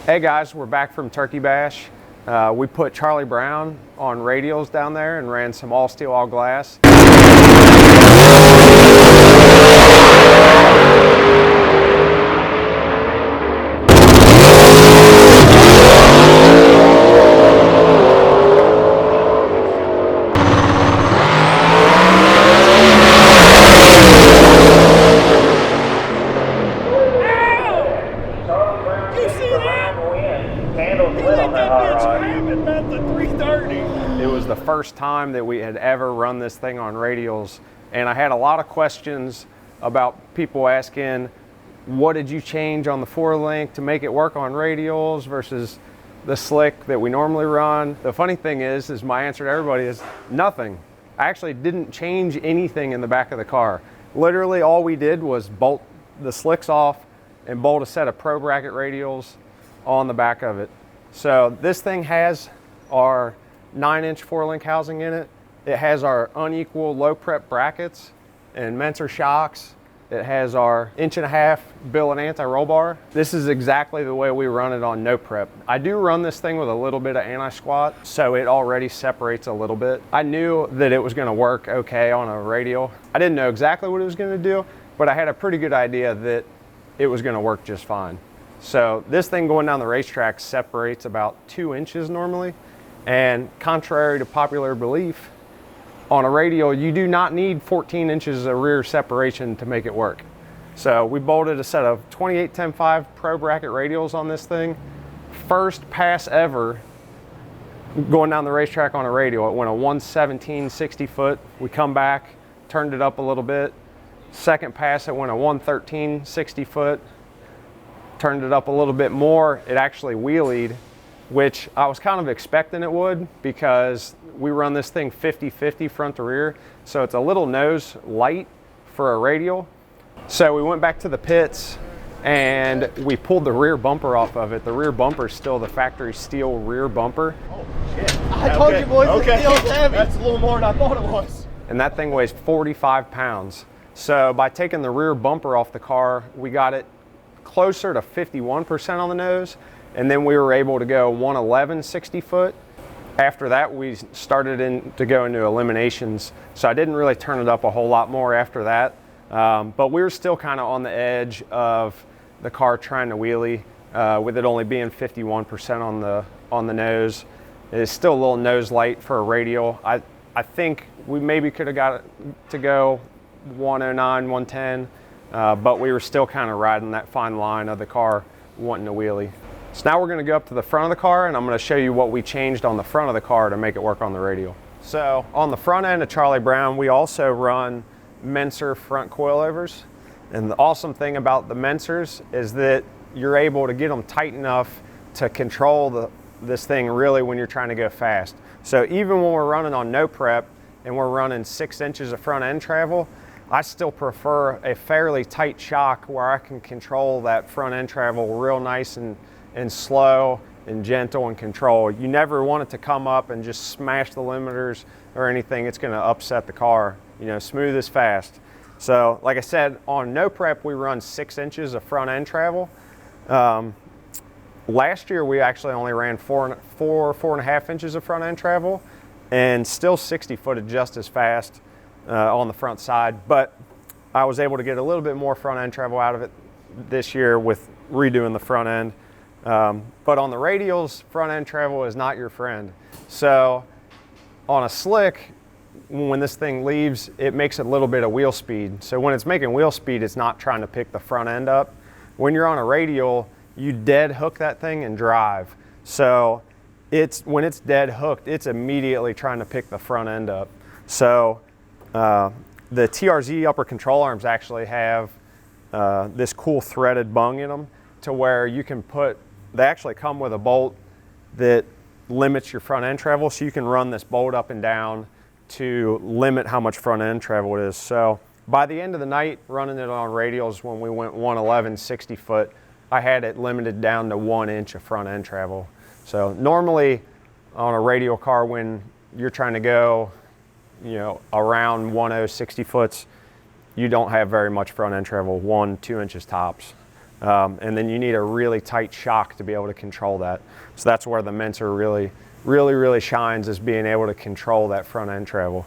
Hey guys, we're back from Turkey Bash. We put Charlie Brown on Radials down there and ran some all steel, all glass. It was the first time that we had ever run this thing on Radials, and I had a lot of questions about people asking, what did you change on the 4-link to make it work on Radials versus the slick that we normally run? The funny thing is my answer to everybody is nothing. I actually didn't change anything in the back of the car. Literally all we did was bolt the slicks off and bolt a set of Pro Bracket Radials on the back of it. So this thing has our 9-inch 4-link housing in it. It has our unequal low prep brackets and Mentor shocks. It has our 1.5-inch billet anti-roll bar. This is exactly the way we run it on no prep. I do run this thing with a little bit of anti-squat, so it already separates a little bit. I knew that it was gonna work okay on a radial. I didn't know exactly what it was gonna do, but I had a pretty good idea that it was gonna work just fine. So this thing going down the racetrack separates about 2 inches normally. And contrary to popular belief, on a radial, you do not need 14 inches of rear separation to make it work. So we bolted a set of 28-10-5 Pro Bracket Radials on this thing. First pass ever going down the racetrack on a radial. It went a 117 60 foot. We come back, turned it up a little bit. Second pass, it went a 113 60 foot. Turned it up a little bit more. It actually wheelied, which I was kind of expecting it would, because we run this thing 50-50 front to rear. So it's a little nose light for a radial. So we went back to the pits and we pulled the rear bumper off of it. The rear bumper is still the factory steel rear bumper. Oh shit. I told you boys, the steel's heavy. That's a little more than I thought it was. And that thing weighs 45 pounds. So by taking the rear bumper off the car, we got it closer to 51% on the nose. And then we were able to go 111 60 foot. After that, we started to go into eliminations. So I didn't really turn it up a whole lot more after that. But we were still kind of on the edge of the car trying to wheelie, with it only being 51% on the nose. It's still a little nose light for a radial. I think we maybe could have got it to go 109, 110, but we were still kind of riding that fine line of the car wanting to wheelie. So now we're going to go up to the front of the car and I'm going to show you what we changed on the front of the car to make it work on the radial. So on the front end of Charlie Brown, we also run Mentor front coilovers. And the awesome thing about the Mentors is that you're able to get them tight enough to control this thing really when you're trying to go fast. So even when we're running on no prep and we're running 6 inches of front end travel, I still prefer a fairly tight shock where I can control that front end travel real nice and slow and gentle and control. You never want it to come up and just smash the limiters or anything. It's going to upset the car. You know, smooth is fast. So like I said, on no prep, we run 6 inches of front end travel. Last year, we actually only ran 4.5 inches of front end travel and still 60 footed just as fast on the front side. But I was able to get a little bit more front end travel out of it this year with redoing the front end. But on the radials, front end travel is not your friend. So on a slick, when this thing leaves, it makes a little bit of wheel speed. So when it's making wheel speed, it's not trying to pick the front end up. When you're on a radial, you dead hook that thing and drive. So when it's dead hooked, it's immediately trying to pick the front end up. So the TRZ upper control arms actually have this cool threaded bung in them to where you can they actually come with a bolt that limits your front end travel, so you can run this bolt up and down to limit how much front end travel it is. So by the end of the night, running it on radials, when we went 111 60 foot, I had it limited down to 1 inch of front end travel. So normally on a radial car, when you're trying to go, you know, around 10 60 foots, you don't have very much front end travel, 1-2 inches tops. And then you need a really tight shock to be able to control that. So that's where the Mentor really shines, is being able to control that front end travel.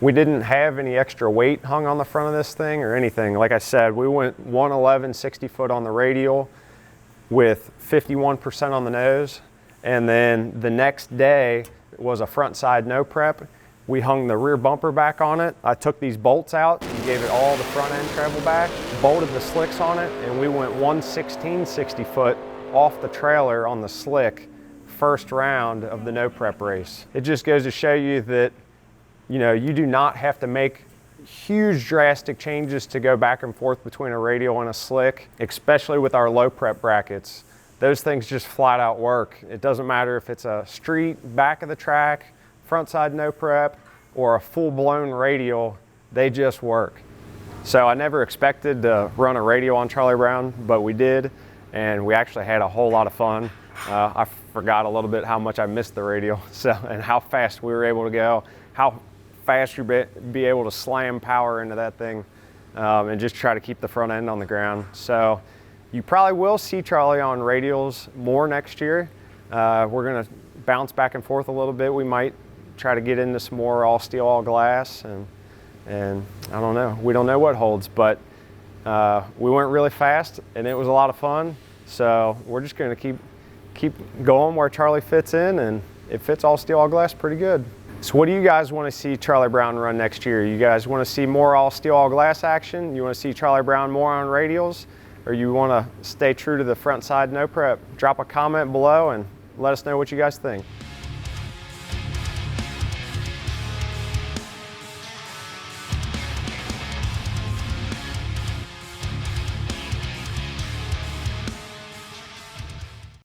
We didn't have any extra weight hung on the front of this thing or anything. Like I said, we went 111 60 foot on the radial with 51% on the nose. And then the next day was a front side no prep. We hung the rear bumper back on it. I took these bolts out and gave it all the front end travel back, bolted the slicks on it, and we went 116 60 foot off the trailer on the slick first round of the no prep race. It just goes to show you that, you know, you do not have to make huge drastic changes to go back and forth between a radial and a slick, especially with our low prep brackets. Those things just flat out work. It doesn't matter if it's a street, back of the track, front side no prep, or a full blown radial, they just work. So I never expected to run a radial on Charlie Brown, but we did, and we actually had a whole lot of fun. I forgot a little bit how much I missed the radial, and how fast we were able to go, how fast you'd be able to slam power into that thing, and just try to keep the front end on the ground. So you probably will see Charlie on radials more next year. We're gonna bounce back and forth a little bit. We might try to get into some more all steel, all glass, and I don't know. We don't know what holds, but we went really fast and it was a lot of fun. So we're just gonna keep going where Charlie fits in, and it fits all steel, all glass pretty good. So what do you guys want to see Charlie Brown run next year? You guys want to see more all steel, all glass action? You want to see Charlie Brown more on radials? Or you want to stay true to the front side no prep? Drop a comment below and let us know what you guys think.